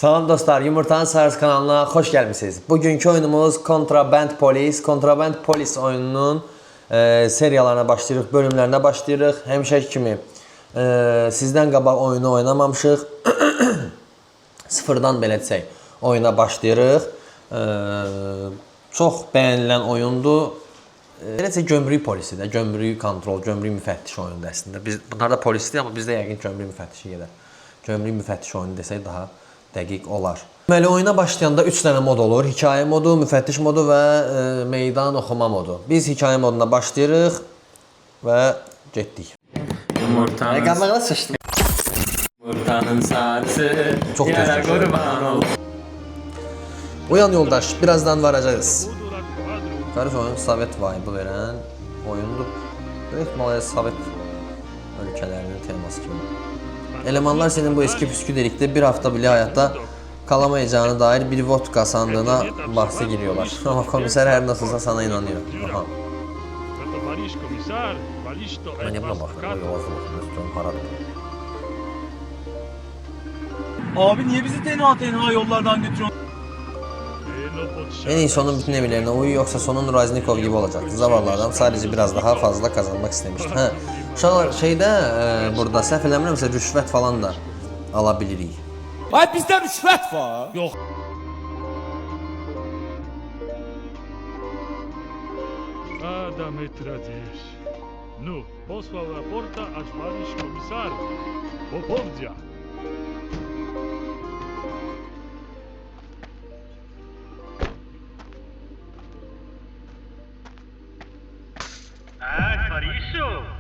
Salam dostlar, Yumurtanın Sarısı kanalına xoş gəlmisiniz. Bugünkü oyunumuz Contraband Police. Contraband Police oyununun seriyalarına başlayırıq, bölümlərinə başlayırıq. Həmişəki kimi sizdən qabaq oyunu oynamamışıq. Sıfırdan belə desək, oyuna başlayırıq. Çox bəyənilən oyundur. Beləcə gömrük polisi də, gömrük kontrol, gömrük müfəttişi oyundur əslində. Bunlar da polisdir, amma bizdə yəqin gömrük müfəttişi gedər. Gömrük müfəttişi oyunu desək daha dəqiq olar. Deməli, oyuna başlayanda 3 dənə mod olur. Hikayə modu, müfəttiş modu və meydan oxuma modu. Biz hikayə moduna başlayırıq və getdik. Yumurtanın sıçdım. Yumurtanın sarısı Çox yara tez. qurban ol. Uyan yoldaş, birazdan varacağız. Qarış oyun Sovet vibe verən oyundur. Böyük ihtimalle Sovet ölkələrinin teması kimi. Elemanlar senin bu eski püskü delikte bir hafta bile hayatta kalamayacağına dair bir vodka sandığına bahse giriyorlar. Ama komiser her nasılsa sana inanıyor. Aha. Ben yapma bak. Abi niye bizi tenha yollardan götürüyorsun? En iyi sonun bütün emirlerine uyu yoksa sonun Raznikov gibi olacak. Zavallı adam sadece biraz daha fazla kazanmak istemişti. Ha, şeyde burada səhv eləmirəmsə rüşvət falan da alabilirik. Ay bizde rüşvet var. Yok. Ada me tradiš. Nu, poslao raporta ačvaniš komisar. Popovdja.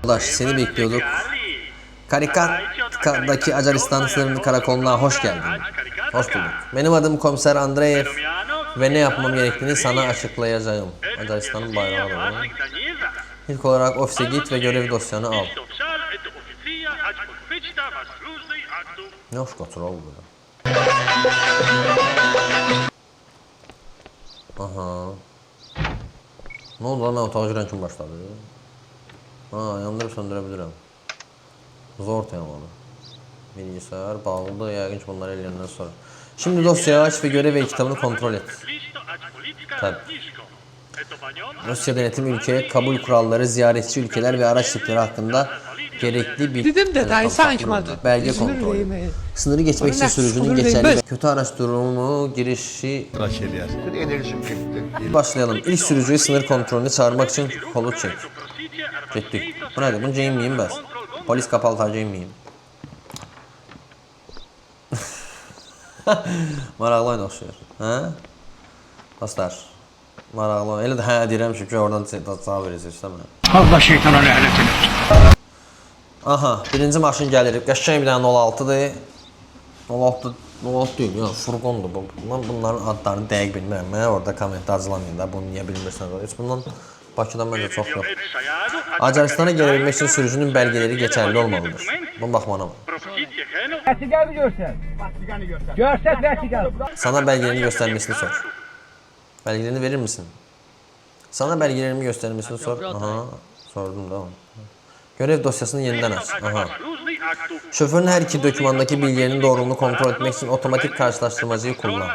Arkadaş seni bekliyorduk. Karikatka'daki Acaristan sınırlı karakoluna hoş geldin. Hoş bulduk. Benim adım Komiser Andreev ve ne yapmam gerektiğini sana açıklayacağım. Acaristan'ın bayrağı da. İlk olarak ofise git ve görev dosyanı al. Ne hoş kontrol oldu. Aha. Ne oldu lan, ben otağa giren kim başladı? Ha, yandırıp söndürebilirim. Zor temalı. Bilgisayar bağlıdır, yəqin ki bunları eləyəndən sonra. Şimdi dosyayı aç ve görev ve kitabını kontrol et. Tabii. Rusya denetim ülkeye kabul kuralları, ziyaretçi ülkeler ve araç tipleri hakkında gerekli bir Dedim de dayı sanki belge kontrolü. Sınırı geçmek için sürücünün geçerli ve kötü araç durumu girişi. Başlayalım. İlk sürücüyü sınır kontrolünü çağırmak için kolu çek. Getdik. Bu nedir? Bunu miyim ben? Polis kapalı tacıyım miyim? Maraqlı oyun oxşuyur. Hə? Dostlar. Maraqlı oyun. Elə də hə deyirəm ki, oradan cavab verəcək mənə. Allah şeytana lənət eləsin. Aha, birinci maşın gəlir. Qəşəng bir dənə 06-dır. 06 deyil, ya furqondur bu. Mən bunların adlarını dəqiq bilmirəm. Mənə orada kommentdə acılamayın da, bunu niyə bilmirsən? Heç bundan Bakıdan məncə çox yox. Acaristana gelebilmek için sürücünün belgeleri geçerli olmalıdır. Bunu baxmana var. Vertiqanı görsən. Vertiqanı görsən. Görsək vertiqanı. Sana belgelerini göstermesini sor. Belgelerini verir misin? Sana belgelerimi göstermesini sor. Aha, sordum da onu. Görev dosyasını yeniden aç. Aha. Şoförün her iki dokümandaki bilgilerinin doğruluğunu kontrol etmek için otomatik karşılaştırmacıyı kullan.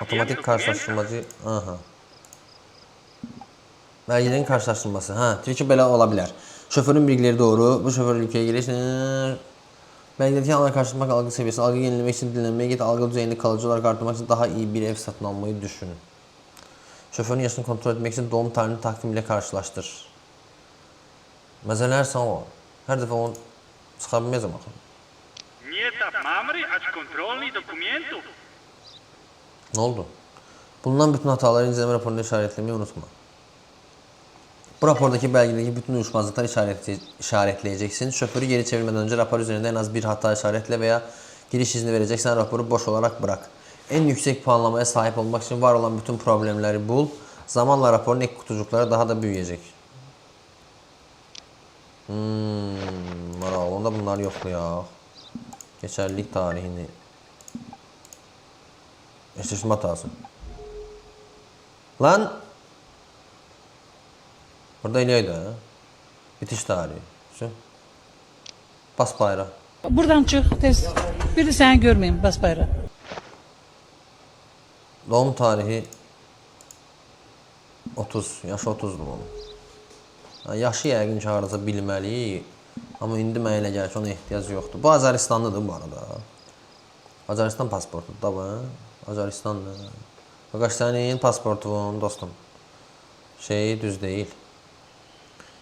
Otomatik karşılaştırmacı. Aha. Belgelerin karşılaştırması. Ha, çünkü belə ola bilər. Şoförün bilgileri doğru. Bu şoför ülkeye giriş. Belgedeki anlar karşılaştırmak algı seviyesi. Algı yenilemek için dinlenmeye git. Algı düzeyini kalıcı olarak arttırmak için daha iyi bir ev satın almayı düşünün. Şoförün yaşını kontrol etmek için doğum tarihini takvim ile karşılaştır. Mesela her zaman her defa onu çıkabilmeyeceğim bakalım. Ne oldu? Bulunan bütün hataları inceleme raporunda işaretlemeyi unutma. Bu rapordaki belgedeki bütün uyuşmazlıkları işaretleyeceksin. Şoförü geri çevirmeden önce rapor üzerinde en az bir hata işaretle veya giriş izni vereceksen raporu boş olarak bırak. En yüksek puanlamaya sahip olmak için var olan bütün problemleri bul. Zamanla raporun ek kutucukları daha da büyüyecek. Onda bunlar yok ya. Geçerlilik tarihini. Eşleşme hatası. Lan! Burada eləyəydi ha. Bitiş tarihi. Bas bayrağı. Buradan çık tez. Bir de səni görməyim bəs bayrağı. Doğum tarihi 30, yaşı 30'dur onun. Ha, yaşı yəqin ki hardasa bilməliyik. Amma indi mənə elə gəlir ki ona ehtiyac yoxdur. Bu Azəristanlıdır bu arada. Azəristan pasportudur da bu. Azəristanlı. Bakaş sənin pasportun dostum. Şey düz değil.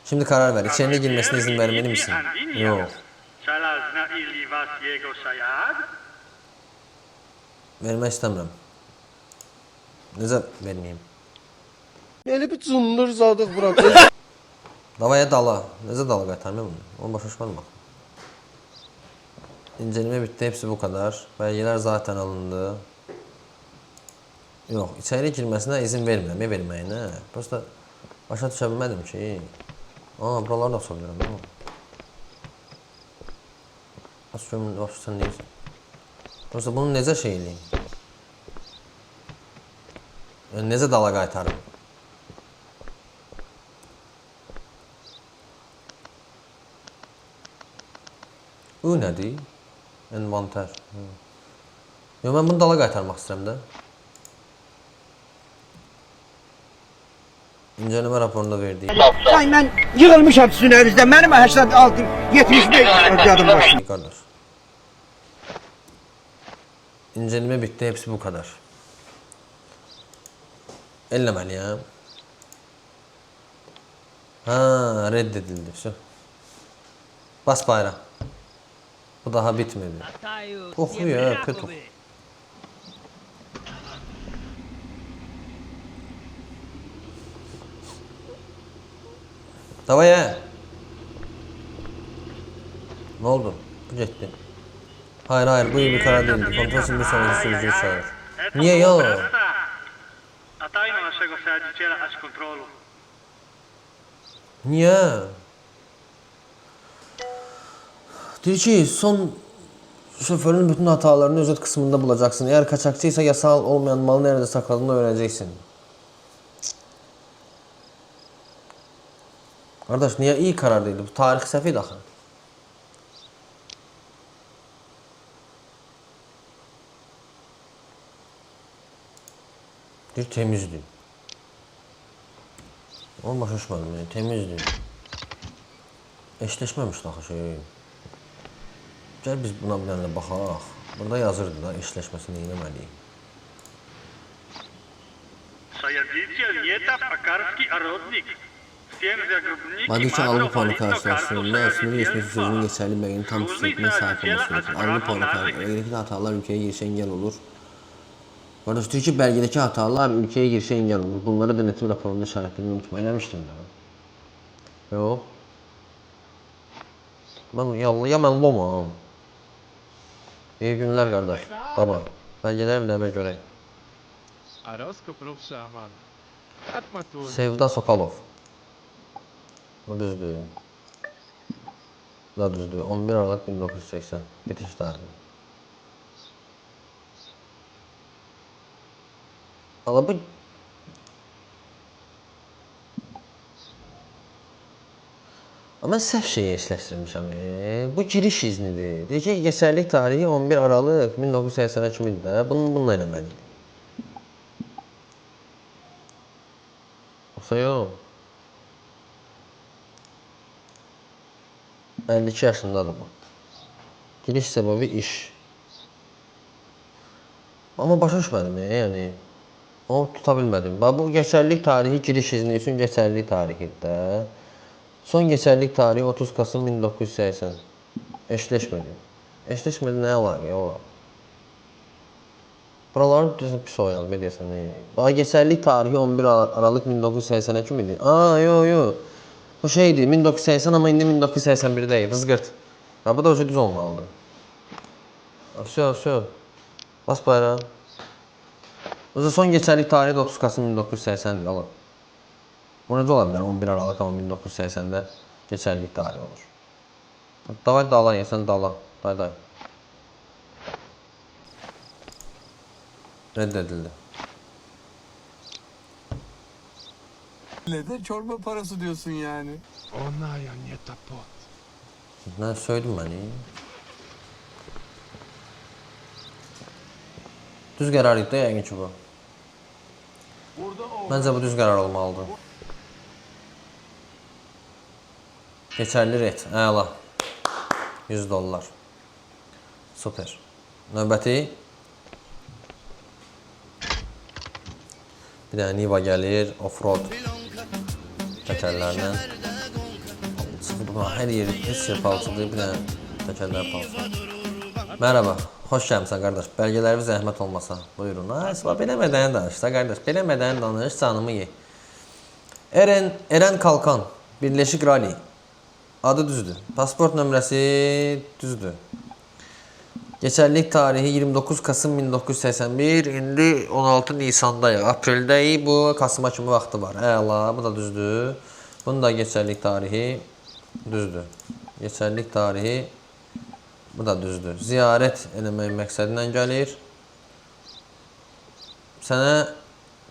Şimdi karar ver. İçerine girmesine izin vermeli misin? Yok. Vermək istəmirəm. Necə verməyim? Elə bir cındır zadıq bura. Davaya dala. Necə dala qaytarmayım bunu? Onu başa düşmədim axı. İnceleme bitti. Hepsi bu kadar. Belgeler zaten alındı. Yok. İçeri girmesine izin vermirəm. Ne verməyinə? Prosta başa düşə bilmədim ki. Buraları da açabilirim. Açıyorum. Sen neyse. Prosta bunu necə şeyliyim? Yani necə dala qaytarım? Bu nədir? Envanter. Yo, mən bunu dala qaytarmaq istəyirəm də. İnceleme raporunda verdiği. Ay mən yığılmışam sizin mənim 86, 75 adım başım. Kardeş. İnceleme bitti. Hepsi bu kadar. Ellemeliyim. Ha, reddedildi. Şu. Bas bayrağı. Bu daha bitmedi. Okuyor kötü. Davaya. Ne oldu? Bu gitti. Hayır bu iyi bir karar değildi. Kontrol şimdi sonraki sürücüyü çağır. Niye ya? Niye? Diyor ki son şoförün bütün hatalarını özet kısmında bulacaksın. Eğer kaçakçıysa yasal olmayan malı nerede sakladığını öğreneceksin. Kardeş niye iyi karar değildi? Bu tarih səfi daxı. Diyor temizdi. Onu başa düşmədim. Temizdi. Eşleşməmiş daxı şey. Gəl biz buna bir dənə baxaq. Burada yazırdı da eşleşməsini eləməliyik. Maddi alımı puanı karşılaştırılığında sınır geçmesi sürecinin geçerli belgenin tam tüketimine sahip olması gerekir. Alımı puanı belgedeki hatalar ülkeye girişe engel olur. Kardeş diyor ki belgedeki hatalar ülkeye girişe engel olur. Bunları denetim raporunda işaretlerini unutmayın demiştim ya. Yok. Ya ben lomam. İyi günler kardeş. Baba. Belgeler bile göreyim. Sevda Sokalov. Bu düzdür. Bu da düzdür. 11 Aralık 1980. Bitiş tarihi. Valla bu... Ama səhv şeyi eşləşdirmişəm. Bu giriş iznidir. Deyir ki, geçerlik tarihi 11 Aralık 1980 kimdir? Bununla eləməliydik. Olsa yox. 52 yaşındadır bu. Giriş səbəbi iş. Amma başa düşmədim yani. Onu tuta bilmədim. Bu geçerlik tarihi giriş izni üçün geçerlik tarihidir. Son geçerlik tarihi 30 Kasım 1980. Eşleşmedi. Eşleşmedi ne əlaqə olar? Buraların düzün pis oynadı, ne deyəsən ne? Daha geçerlik tarihi 11 Aralık 1980 kimidir? Yo. Bu şeydi 1980 ama indi 1981 değil. Rızgırt. Bu da düz olmalıdır. Söv. Bas bayrağı. O son geçerlik tarihi 30 Kasım 1980'dir. Alın. Bu necə ola bilər? 11 Aralık ama 1980'də geçerlik tarihi olur. Davay dala ya sen dala. Day. Reddedildi. De çorba parası diyorsun yani. Ne söyledim ben iyi. Düz qərar idi yəqin ki bu. Məncə bu düz qərar olmalıdır. Keçərli reyt. Əla. 100 dollar. Super. Növbəti. Bir dənə Niva gəlir. Offroad təkərlərlə. Hər yeri heç yer palçıdır. Bir dənə təkərlər palçı. Merhaba. Xoş gəlmişsən qardaş. Bəlgələri zəhmət olmasa. Buyurun. Belə mədəni danış da qardaş. Belə mədəni danış. Canımı ye. Eren Kalkan. Birleşik Rally. Adı düzdür. Pasport nömrəsi düzdür. Geçerlilik tarihi 29 Kasım 1981. İndi 16 Nisandayıq. Apreldəyik. Bu Kasıma kimi vaxtı var. Əla. Bu da düzdür. Bunun da geçerlilik tarihi düzdür. Geçerlilik tarihi bu da düzdür. Ziyarət eləmək məqsədindən gəlir. Sənə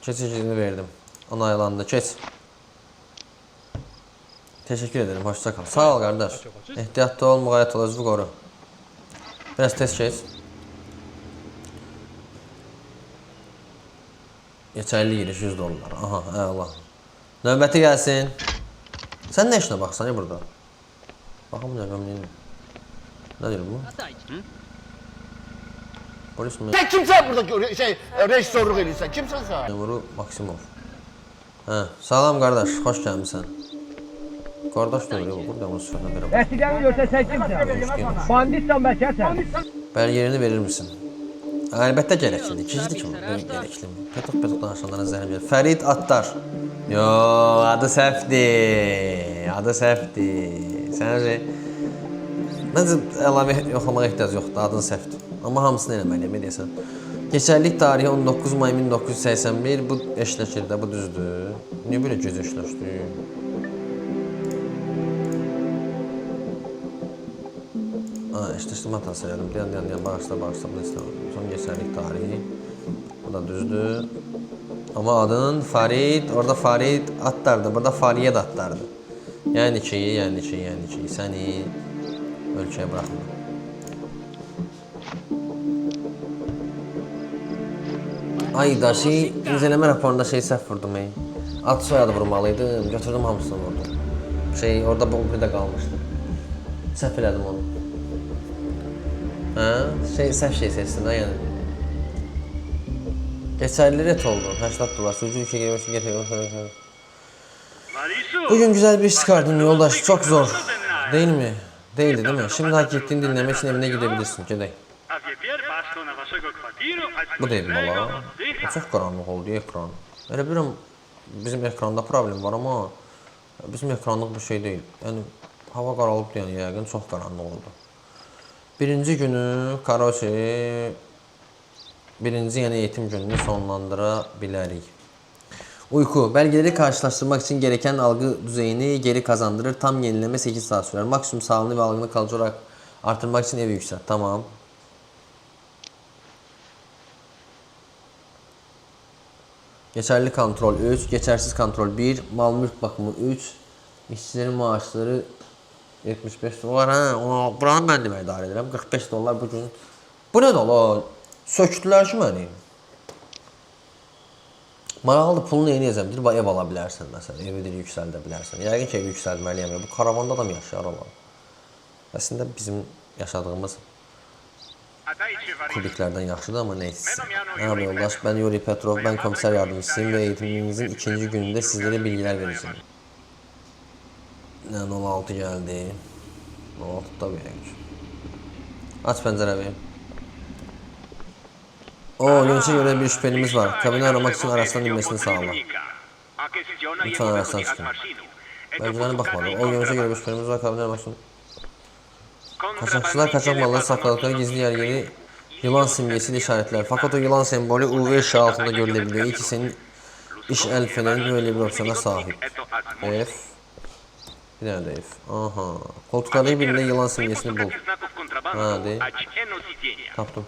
keçiş izni verdim. Onaylandı. Keç. Teşekkür ederim. Hoşça kal. Sağ ol kardeş. Ehtiyatlı ol, muğayət ol, özünü qoru. Biraz tez keç. Geçerli giriş 100 dollar. Aha, əla. Növbəti gəlsin. Sən nə işinə baxsan ya burada? Baxım nə gömləyim. Ne diyor bu? Polis mi? Sen kimsen burada rejisörlük ediyorsun? Kimsin sen? Memuru Maksimov. Hə, salam qardaş, xoş gəlmisən. Qardaş deyil, burada onu sözünə verəm. Eskiden görse sen kimsin? Banditsan bəşərsən. Bəlgələrini verir misin? Əlbəttə gərəklidir. İkincidir ki, gərəkli mi? Petuq danışanlara zəhləm gəlir. Fərid Attar. Yo, adı səhvdir. Adı səhvdir. Səncə məncə əlavə yoxlamağa ehtiyac yoxdur, adın səhvdir. Amma hamısını eləməliyəm, deyəsən. Keçərlik tarihi 19 may 1981, bu eşləşir də, bu düzdür. Niyə belə göz eşləşdir? Eşləşdirmə hatası elədim. Deyən, bağışla, bunu istəmədim. Son keçərlik tarihi, bu da düzdür. Amma adın Farid, orada Farid Attardır, burada Fariyed Attardır. Yəni ki, səni ölkəyə bırakma. Ay da incəleme raporunda səhv vurdum. Ad soyadı vurmalıydım, götürdüm hamısını vurdum. Orada bu bir də qalmışdı. Səhv elədim onu. Səhv seçdim də yəni. Geçerli ret oldu. 80 dolar. Sucu ülke gelmesi gerekiyor. Bugün güzel bir iş çıkardın yoldaş. Çok zor. Değil mi? Değildi değil mi? Şimdi hak ettiğini dinlemek için evine gidebilirsin. Gidelim. Bu değil valla. Çok karanlık oldu ekran. Öyle bilmiyorum. Bizim ekranda problem var ama bizim ekranlık bir şey değil. Yani hava karalıp yani yəqin çok karanlık oldu. Birinci günü Karoçe birinci yani eğitim gününü sonlandıra bilərik. Uyku, belgeleri karşılaştırmak için gereken algı düzeyini geri kazandırır. Tam yenileme 8 saat sürer. Maksimum sağlığını ve algını kalıcı olarak artırmak için evi yükselt. Tamam. Geçerli kontrol 3, geçersiz kontrol 1, mal mülk bakımı 3, işçilerin maaşları 75 dolar. Buranı ben de idare ederim. 45 dolar bugün. Bu ne dolar? Söktülər ki məni. Maraqlı pulunu eləyəcəm. Deyir, ev ala bilərsən məsələn. Evi yüksəldə bilərsən. Yəqin ki, evi yüksəlməliyəm. Bu karavanda da mı yaşayar olar? Əslində bizim yaşadığımız kubiklərdən yaxşıdır ama neyse. Merhaba yoldaş, ben Yuri Petrov, ben komiser yardımcısıyım ve eğitimimizin ikinci gününde sizlere bilgiler vereceğim. 06 geldi. 06'da verək. Aç pəncərəvi. Görünüşe göre bir şüphelimiz var. Kabini aramak için araçtan inmesini sağla. Lütfen araçtan çıkın. Belgelerine bakmadım. Görünüşe göre bir şüphelimiz var. Kabini aramak için. Kaçakçılar kaçak malları sakladıkları gizli yerleri yılan simgesiyle işaretler. Fakat o yılan sembolü UV ışığı altında görülebiliyor. İyi ki senin iş el fenerin böyle bir opsiyona sahip. F. Bir tane de F. Aha. Koltukları birinde yılan simgesini bul. Hadi. Taptım.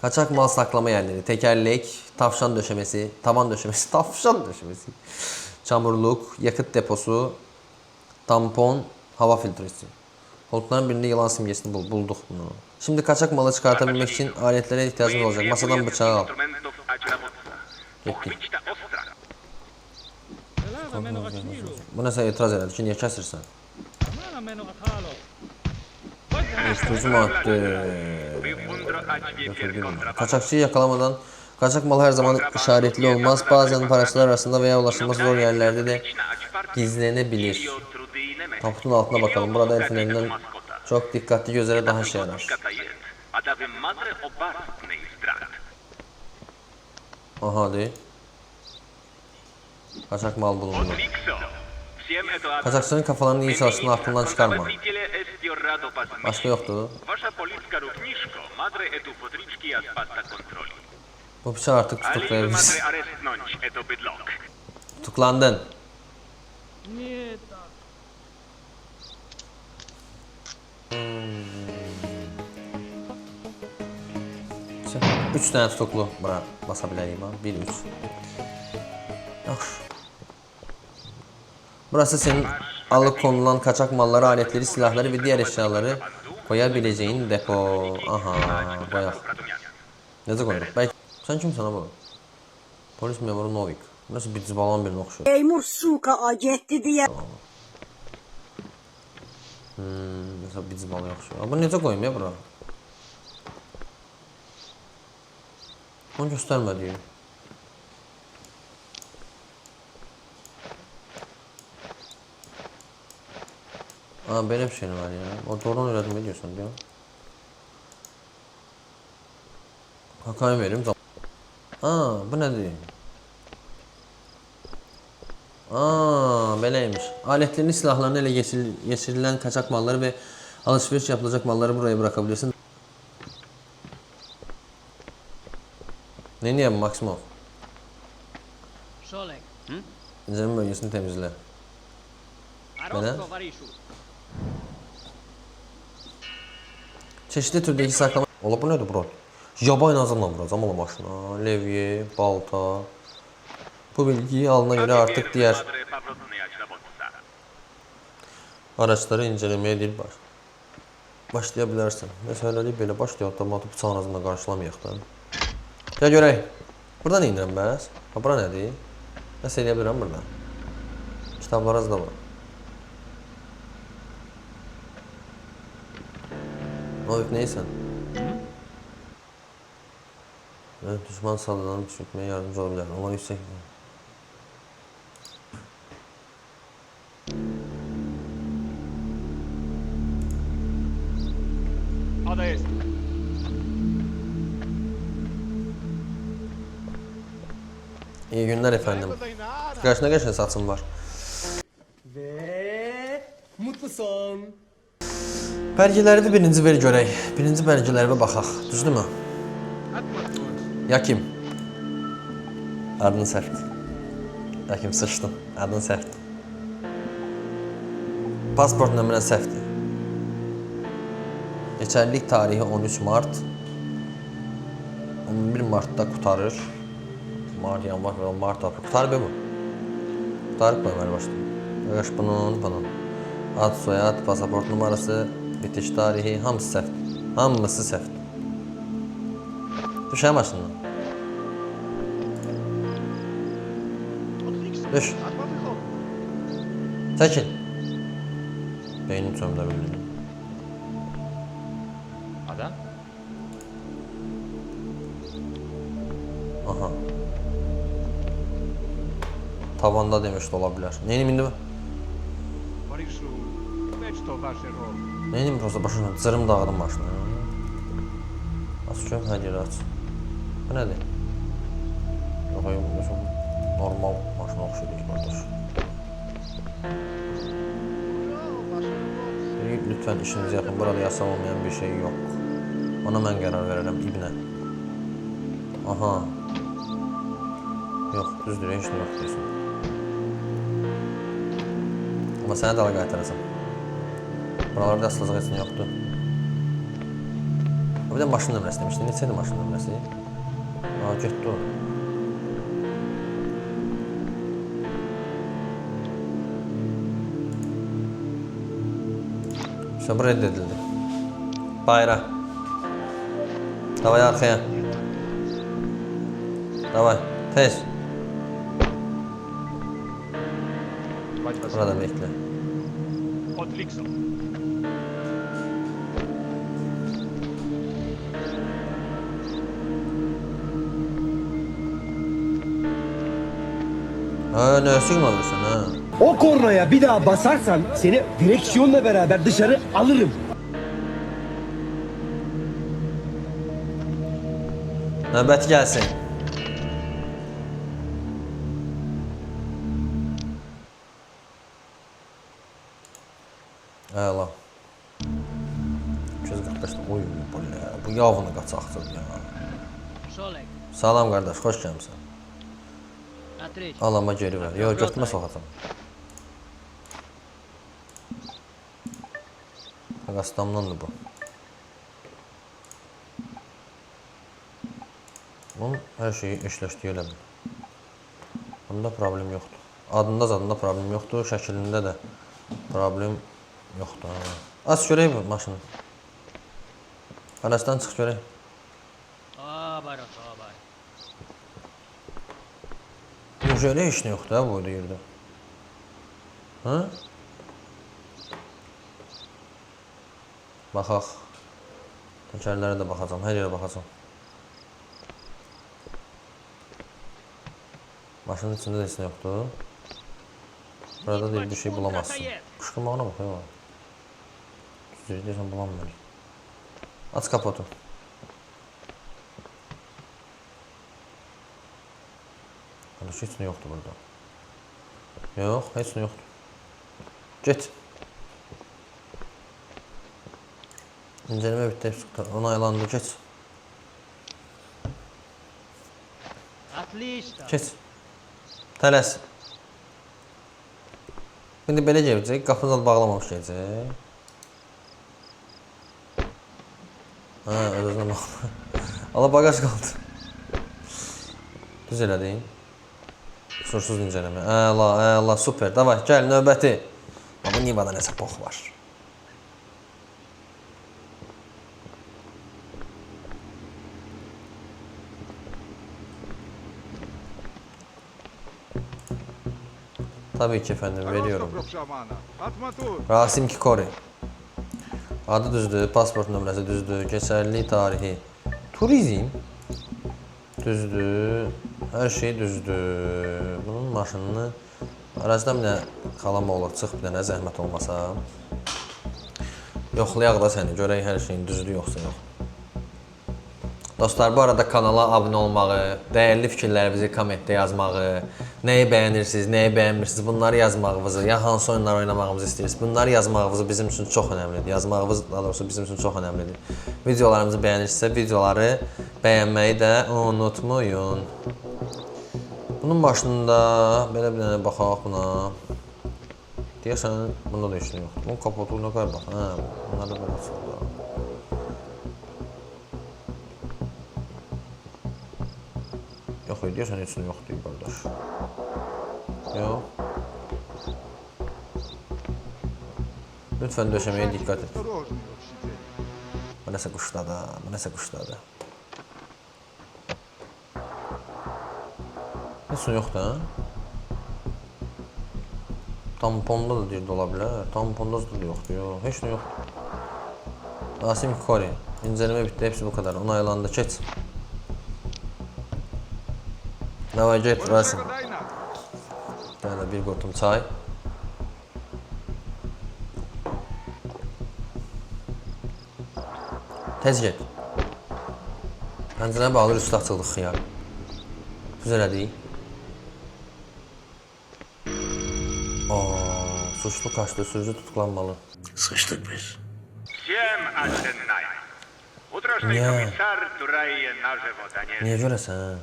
Kaçak mal saklama yerleri, tekerlek, tavşan döşemesi, tavan döşemesi, tavşan döşemesi, çamurluk, yakıt deposu, tampon, hava filtresi. Koltukların birinde yılan simgesini bulduk bunu. Şimdi kaçak malı çıkartabilmek için aletlere ihtiyacımız olacak. Masadan bıçağı al. Getdik. Bu nəsə etiraz elədi ki, niyə kəsirsən? Uyuşturucu madde. Kaçakçıyı yakalamadan kaçak mal her zaman işaretli olmaz. Bazen paraçılar arasında veya ulaşılması zor yerlerde de gizlenebilir. Tabutun altına bakalım. Burada elfin elinden çok dikkatli gözlere daha şey yarar. Aha değil. Kaçak mal bulundu. Kaçakçının kafalarının iyi çalıştığını aklından çıkarma. Başka yoktu. Bu bıçağı artık tutuklayabiliriz. Tutuklandın. Üç tane tutuklu bura basa bilərik ha. 1 3. Yaxşı. Burası senin alıkonulan kaçak malları, aletleri, silahları ve diğer eşyaları koyabileceğin depo. Aha, bayağı. Necə koyuruq? Belki sen kimsən abi? Polis memuru Novik. Nasıl bir zıbalan birine oxşur? Eymur suka getdi diye. Mesela bir zıbalaya oxşur. Bu necə koyayım ya bura? Onu göstermedi. Aa böyle bir şey var ya. O doğru öğretim ediyorsun diyor. Kakayı vereyim. Aa bu ne diyor? Aa böyleymiş. Aletlerini, silahlarını ele geçirilen kaçak malları ve alışveriş yapılacak malları buraya bırakabilirsin. Ne diyeyim Maximov? Solek. İncelim bölgesini temizle. Neden? Çeşitli türdeki saklama... Ola bu nedir bro? Yabayla azamla vuracağım ola maşına. Levye, balta... Bu bilgiyi alına göre artık diğer... araçları incelemeye değil başlayabilirsin. Mesela böyle başlıyor da matı bıçağın ağzında karşılamayaq da. Gel görək. Buradan indirəm bəs. Ha bura nədir? Nəsə eləyə bilirəm burada. Kitablarınız da var. Novik neysən? Evet, düşman saldırılarını küçültmeye yardımcı olabilir. Onlar yüksek. Adayız. İyi günler efendim. Karşına kaç satım var? Ve mutlu son. Belgeleri birinci ver görək. Birinci belgelərə baxaq. Düzdürmü? Yakim. Adın səhvdir. Yakim sıçdın. Adın səhvdir. Pasport nömrən səhvdir. Geçerlilik tarihi 13 Mart. 11 Mart'ta qutarır. Mart, yanvar və Mart aprel. Qutarıb mı? Qutarıb mı əməli başlayın? Yağış bunun. Ad, soyad, pasaport numarası, bitiş tarihi, hamısı səhvdir. Hamısı səhvdir. Düşər maşından. Düş. Çəkil. Beynim çömdə bildim. Adam? Aha. Tavanda demiş də ola bilər. Neyini indi bu? Neyini prosta başına cırım dağıdım başına. Aç görüm hər yeri aç. Bu nədir? Yox, normal maşına oxşuydu ki qardaş. Lütfen işinizi yapın. Burada yasal olmayan bir şey yok. Ona mən qərar verərəm İbnə. Aha. Yox, düzdür, heç nə yox deyəsən. Amma sənə dala qaytaracam. Buralarda asılacaq heç nə yoxdur. Bir də maşın nömrəsi demişdi. Neçədir maşın nömrəsi? Aa, getdi o. bu reddedildi. Bayra. Davay arkaya. Davay. Tez. Burada bekle. Отлично. Ha ne signal veriyorsun ha? O kornaya bir daha basarsan seni direksiyonla beraber dışarı alırım. Növbəti gəlsin. Əla. 245. Oy bu yavını qaçaqdır ya. Solek, Salam qardaş, xoş gəlmisən. Atriç. Alama geri ver. Yox, götürmə soxatam. Ağastamdandır bu. Bunun hər şeyi eşləşdiyi elə bil. Bunda problem yoxdur. Adında zadında problem yoxdur, şəklində də problem yoxdur. Aç görək bu maşını. Arasdan çıx görək. Abar, abar. Necələ heç nə yoxdur ha bu yerdə. Ha? Baxaq. Təkərlərə də baxacam, hər yerə baxacam. Maşının içində də heç nə yoxdur. Burada deyil bir şey bulamazsın. Qışqırmağına bax ya. Düzdür, deyəsən bulanmır. Aç kapotu. Heç nə yoxdur burada. Yox, heç nə yoxdur. Get. İncələmə bitdi, onaylandı, geç. Отлично. Keç. Tələs. İndi belə gələcək, qapını da bağlamamış gələcək. Ha, öz-özünə baxma. Allah bagaj qaldı. Düz elədin. Kusursuz incələmə. Əla, super. Davay, gəl, növbəti. Bu Nivada nəsə box var. Tabii ki efendim, veriyorum. Rasim Kikori. Adı düzdür, pasport nömrəsi düzdür, keçərli tarihi. Turizm düzdür, hər şey düzdür. Bunun maşınını aracdan bir dənə xalam olur, çıx bir dənə zəhmət olmasa. Yoxlayaq da səni, görək hər şeyin düzdür yoxsa yox. Dostlar, bu arada kanala abunə olmağı, dəyərli fikirlərinizi kommentdə yazmağı, nəyi bəyənirsiniz, nəyi bəyənmirsiniz, bunları yazmağınızı, ya hansı oyunlar oynamağımızı istəyirsiniz, bunları yazmağınızı bizim üçün çox önəmlidir. Yazmağınız, daha doğrusu bizim üçün çox önəmlidir. Videolarımızı bəyənirsinizsə, videoları bəyənməyi də unutmayın. Bunun maşınında belə bir dənə baxaq buna. Deyəsən, bunda da heç nə yoxdur. Bunun kapotu nə qədər bax, bunlar da belə çıxır. Yox, deyəsən heç nə yoxdur, qardaş. Yox. Lütfən döşəməyə diqqət et. Bu nəsə quşladı, bu nəsə quşladı. Heç nə yoxdur, ha? Tamponda da deyirdi ola bilər. Tamponda da yoxdur, yox. Heç nə yoxdur. Rasim Kikori. İncələmə bitdi, hepsi bu kadar. Onaylandı, keç. Davay get Rasim. Burada bir qurtum çay. Tez get. Pəncərəni bağlayır, üstü açıldıq xiyar. Düz elədik. Suçlu kaçtı, sürücü tutuklanmalı. Sıçtık biz. Niye görəsən?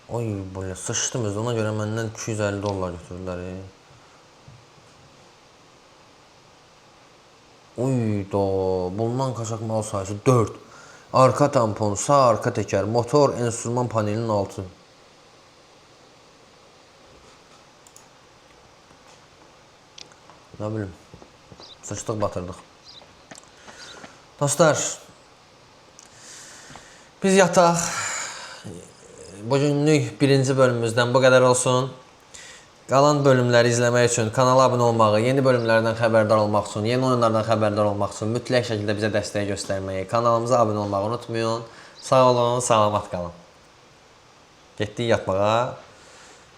Oy böyle sıçtım biz, ona göre məndən 250 dollar götürdülər. Oy da, bundan kaçak mal sayısı 4. Arka tampon, sağ arka teker, motor, enstrüman panelinin altı. Ne bileyim, sıçtık batırdık. Dostlar, biz yataq. Bugünlük birinci bölümümüzdən bu qədər olsun. Qalan bölümləri izləmək üçün kanala abunə olmağı, yeni bölümlərdən xəbərdar olmaq üçün, yeni oyunlardan xəbərdar olmaq üçün mütləq şəkildə bizə dəstək göstərməyi, kanalımıza abunə olmağı unutmayın. Sağ olun, salamat qalın. Getdik yatmağa.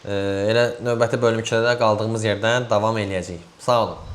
Elə növbəti bölüm 2-də də qaldığımız yerdən davam eləyəcəyik. Sağ olun.